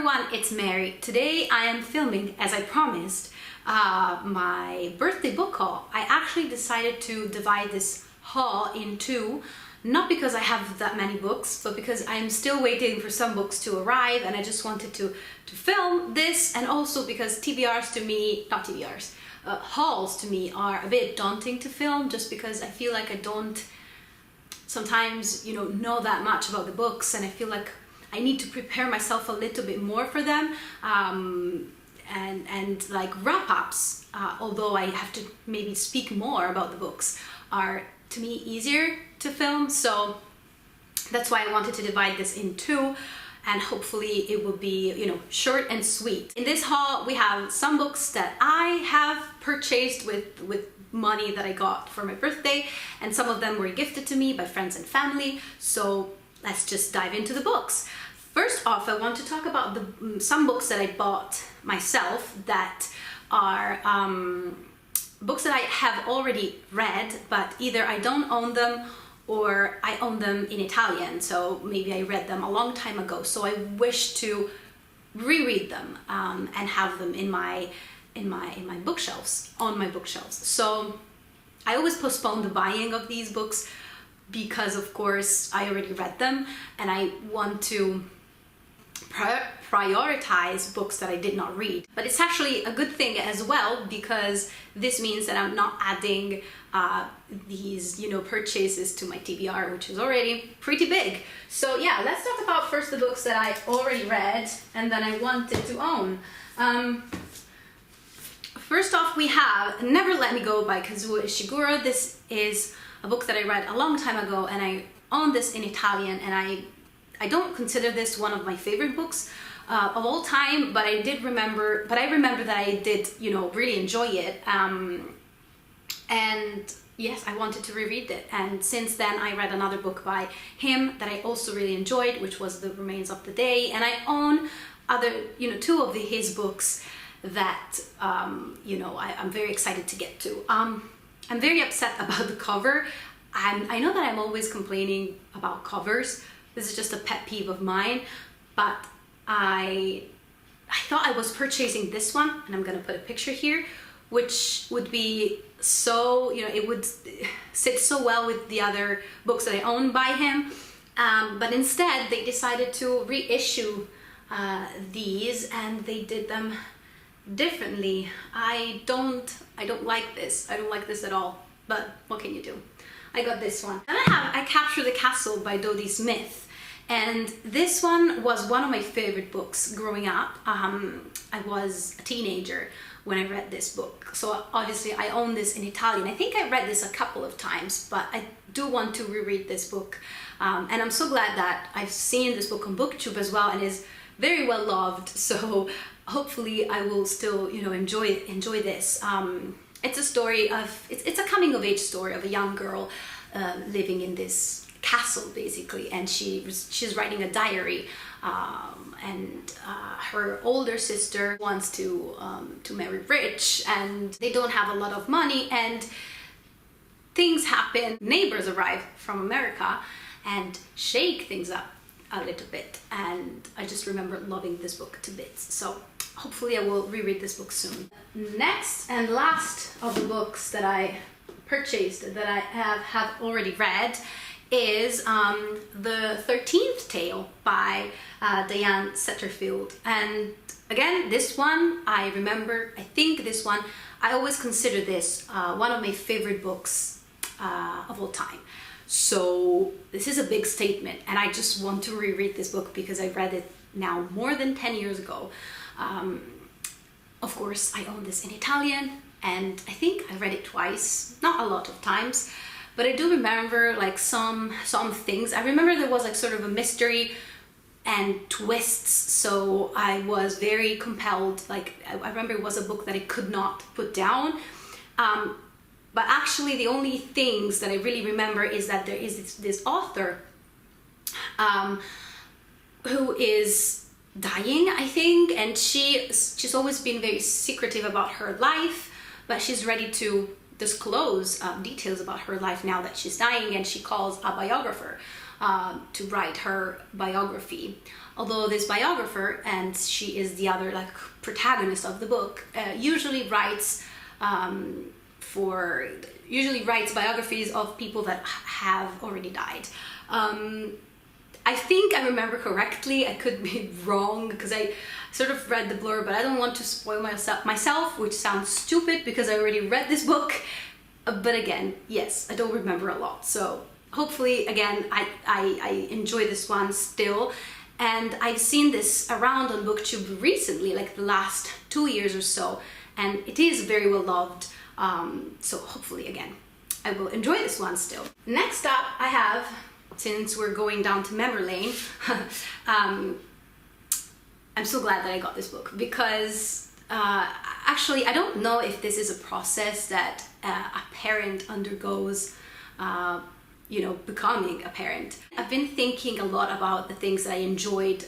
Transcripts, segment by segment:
everyone, it's Mary. Today I am filming, as I promised, my birthday book haul. I actually decided to divide this haul in two, not because I have that many books, but because I'm still waiting for some books to arrive and I just wanted to film this, and also because TBRs to me, not TBRs, hauls to me are a bit daunting to film, just because I feel like I don't sometimes, know that much about the books, and I feel like I need to prepare myself a little bit more for them, and like wrap-ups, although I have to maybe speak more about the books, are to me easier to film. So that's why I wanted to divide this in two, and hopefully it will be, short and sweet. In this haul we have some books that I have purchased with money that I got for my birthday, and some of them were gifted to me by friends and family. So let's just dive into the books. First off, I want to talk about some books that I bought myself that are books that I have already read, but either I don't own them or I own them in Italian, so maybe I read them a long time ago, so I wish to reread them and have them in my bookshelves, on my bookshelves. So I always postpone the buying of these books because, of course, I already read them and I want to prioritize books that I did not read. But it's actually a good thing as well, because this means that I'm not adding these purchases to my TBR, which is already pretty big. So yeah, let's talk about first the books that I already read and that I wanted to own. First off, we have Never Let Me Go by Kazuo Ishiguro. This is a book that I read a long time ago, and I own this in Italian, and I don't consider this one of my favorite books of all time, but I remember that I did, really enjoy it. And yes, I wanted to reread it. And since then, I read another book by him that I also really enjoyed, which was The Remains of the Day. And I own two of his books that, I'm very excited to get to. I'm very upset about the cover. I know that I'm always complaining about covers. This is just a pet peeve of mine, but I thought I was purchasing this one, and I'm gonna put a picture here, which would be so, it would sit so well with the other books that I own by him, but instead they decided to reissue these, and they did them differently. I don't like this. I don't like this at all, but what can you do? I got this one. Then I Capture the Castle by Dodie Smith. And this one was one of my favorite books growing up. I was a teenager when I read this book. So obviously I own this in Italian. I think I read this a couple of times, but I do want to reread this book. And I'm so glad that I've seen this book on BookTube as well, and is very well loved. So hopefully I will still, enjoy this. It's a story of, it's a coming of age story of a young girl living in this castle, basically, and she's writing a diary, and her older sister wants to marry rich, and they don't have a lot of money, and things happen. Neighbors arrive from America and shake things up a little bit, and I just remember loving this book to bits. So hopefully I will reread this book soon. Next and last of the books that I purchased that I have already read is the 13th Tale by Diane Setterfield. And again, this one I think this one, I always consider this one of my favorite books of all time. So this is a big statement, and I just want to reread this book because I read it now more than 10 years ago. Of course, I own this in Italian, and I think I read it twice, not a lot of times, but I do remember like some things. I remember there was like sort of a mystery and twists, so I was very compelled. Like I remember it was a book that I could not put down. But actually the only things that I really remember is that there is this author who is dying, I think, and she's always been very secretive about her life, but she's ready to disclose details about her life now that she's dying, and she calls a biographer to write her biography. although this biographer, and she is the other like protagonist of the book, usually writes biographies of people that have already died. I think I remember correctly. I could be wrong because I sort of read the blurb, but I don't want to spoil myself, which sounds stupid because I already read this book. But again, yes, I don't remember a lot. So hopefully, again, I enjoy this one still. And I've seen this around on BookTube recently, like the last 2 years or so, and it is very well loved. So hopefully, again, I will enjoy this one still. Next up, I have, since we're going down to memory lane, I'm so glad that I got this book because actually I don't know if this is a process that a parent undergoes, you know, becoming a parent. I've been thinking a lot about the things that I enjoyed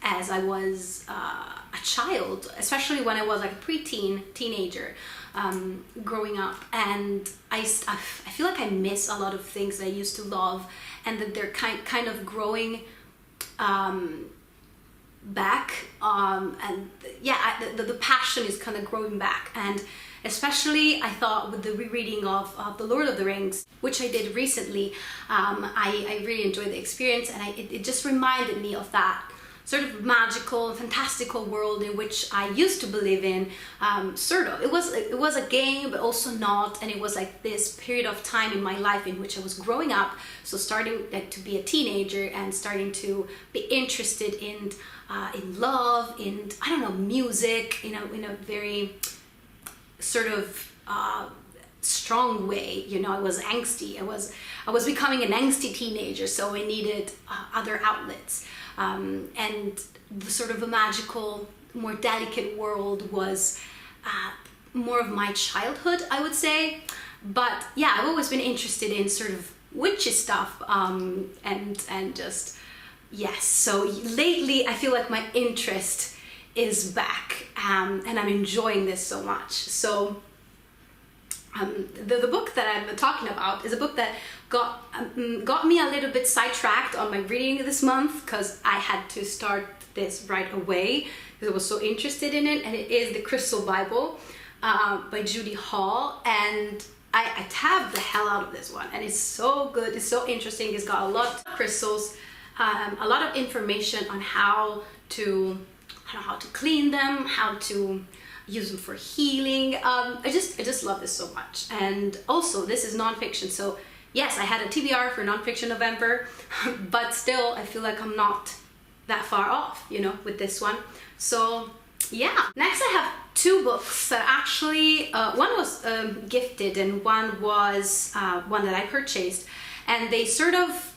as I was a child, especially when I was like a preteen, teenager, growing up, and I feel like I miss a lot of things that I used to love, and that they're kind of growing back, and yeah, the passion is kind of growing back. And especially I thought with the rereading of The Lord of the Rings, which I did recently, I really enjoyed the experience, and it just reminded me of that sort of magical, fantastical world in which I used to believe in, sort of. It was a game, but also not, and it was like this period of time in my life in which I was growing up, so starting like to be a teenager and starting to be interested in love, in, I don't know, music, in a very sort of strong way. You know, I was angsty. I was becoming an angsty teenager, so I needed other outlets. And the sort of a magical, more delicate world was more of my childhood, I would say. But yeah, I've always been interested in sort of witchy stuff, and just, yes. So lately I feel like my interest is back, and I'm enjoying this so much. So the book that I'm talking about is a book that got me a little bit sidetracked on my reading this month, because I had to start this right away because I was so interested in it, and it is The Crystal Bible by Judy Hall, and I tabbed the hell out of this one, and it's so good, it's so interesting. It's got a lot of crystals, a lot of information on how to clean them, how to use them for healing. I just love this so much. And also, this is nonfiction, so yes, I had a TBR for Nonfiction November, but still I feel like I'm not that far off, you know, with this one. So yeah. Next I have two books that actually, one was gifted and one was one that I purchased, and they sort of,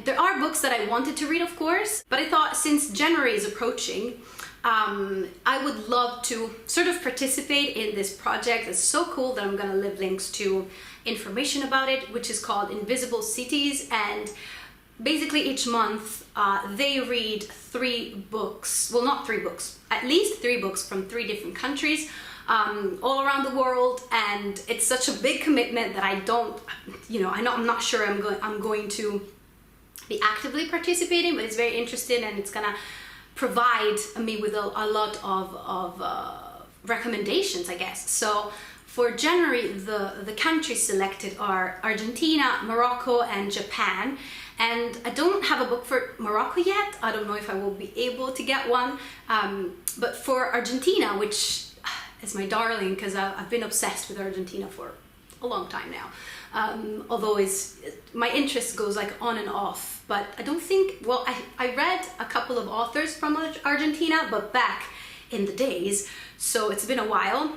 there are books that I wanted to read, of course, but I thought since January is approaching, I would love to sort of participate in this project. It's so cool that I'm gonna leave links to information about it, which is called Invisible Cities, and basically each month they read 3 books, well, not 3 books, at least 3 books from 3 different countries, all around the world. And it's such a big commitment that I don't, you know, I'm not sure I'm going to be actively participating, but it's very interesting, and it's gonna provide me with a lot of recommendations, I guess. So for January, the countries selected are Argentina, Morocco, and Japan. And I don't have a book for Morocco yet. I don't know if I will be able to get one. But for Argentina, which is my darling, because I've been obsessed with Argentina for a long time now. Although my interest goes like on and off, but I don't think, well, I read a couple of authors from Argentina, but back in the days, so it's been a while.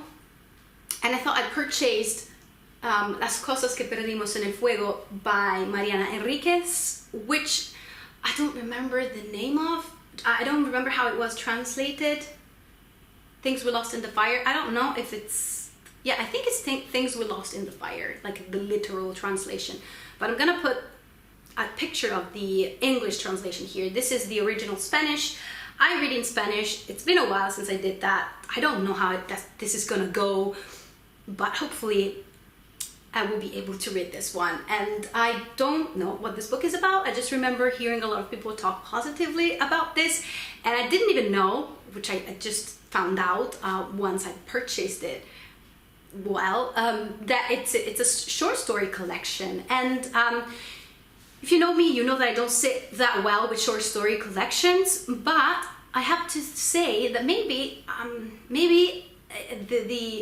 And I thought I purchased Las Cosas que Perdimos en el Fuego by Mariana Enriquez, which I don't remember the name of. I don't remember how it was translated. Things Were Lost in the Fire. I don't know if it's, yeah, I think it's Things Were Lost in the Fire, like the literal translation. But I'm gonna put a picture of the English translation here. This is the original Spanish. I read in Spanish. It's been a while since I did that. I don't know how this is gonna go, but hopefully I will be able to read this one. And I don't know what this book is about. I just remember hearing a lot of people talk positively about this, and I didn't even know, which I just found out once I purchased it, well, that it's a short story collection. And if you know me, you know that I don't sit that well with short story collections, but I have to say that maybe the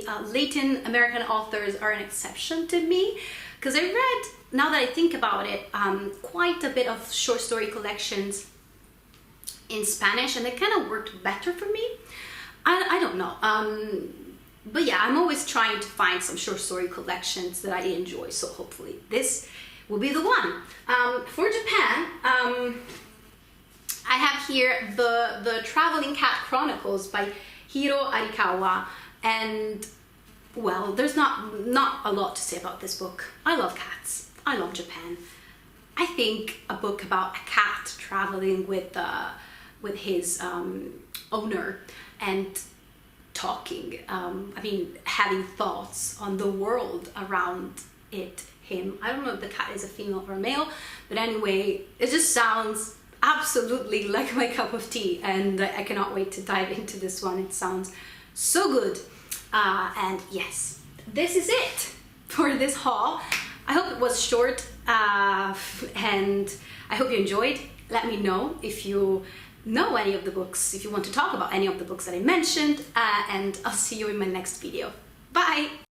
Latin American authors are an exception to me, because I read, now that I think about it, quite a bit of short story collections in Spanish, and they kind of worked better for me. I don't know. But yeah, I'm always trying to find some short story collections that I enjoy, so hopefully this will be the one. For Japan, I have here the Traveling Cat Chronicles by Hiro Arikawa, and well, there's not a lot to say about this book. I love cats. I love Japan. I think a book about a cat traveling with his owner and talking, having thoughts on the world around him. I don't know if the cat is a female or a male, but anyway, it just sounds absolutely like my cup of tea, and I cannot wait to dive into this one. It sounds so good. And yes, this is it for this haul. I hope it was short, and I hope you enjoyed. Let me know if you know any of the books, if you want to talk about any of the books that I mentioned, and I'll see you in my next video. Bye!